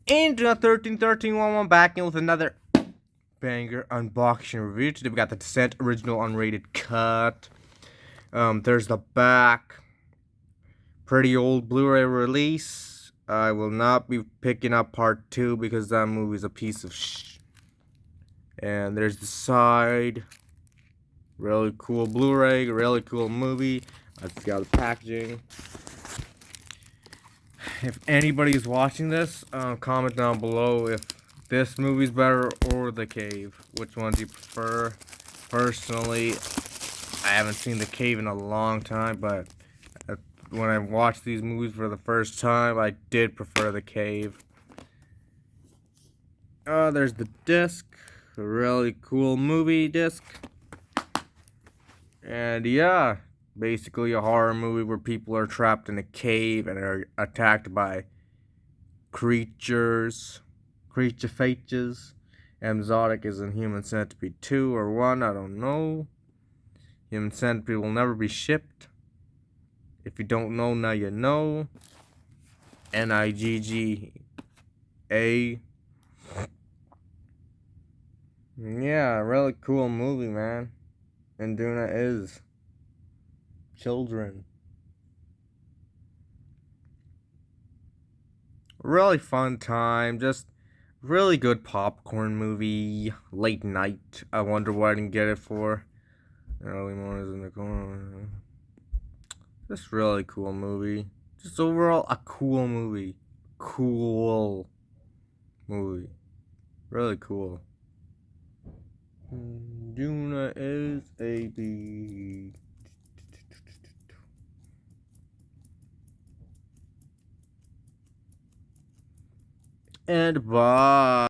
And 131311 back in with another banger unboxing review. Today we got the Descent original unrated cut. There's the back. Pretty old Blu-ray release. I will not be picking up part 2 because that movie's a piece of shh. And there's the side. Really cool Blu-ray, really cool movie. Let's see how the packaging. If anybody's watching this, comment down below if this movie's better or The Cave. Which one do you prefer? Personally, I haven't seen The Cave in a long time, but when I watched these movies for the first time, I did prefer The Cave. There's the disc. A really cool movie disc. And yeah, basically a horror movie where people are trapped in a cave and are attacked by creature features. Amzotic is in Human Centipede 2 or 1, I don't know. Human Centipede will never be shipped. If you don't know, now you know. Nigga. Yeah, really cool movie, man. And Duna is children. Really fun time, just really good popcorn movie. Late night. I wonder what I didn't get it for. Early mornings in the corner. Just really cool movie. Just overall a cool movie. Cool movie. Really cool. Duna is a beast. And bye.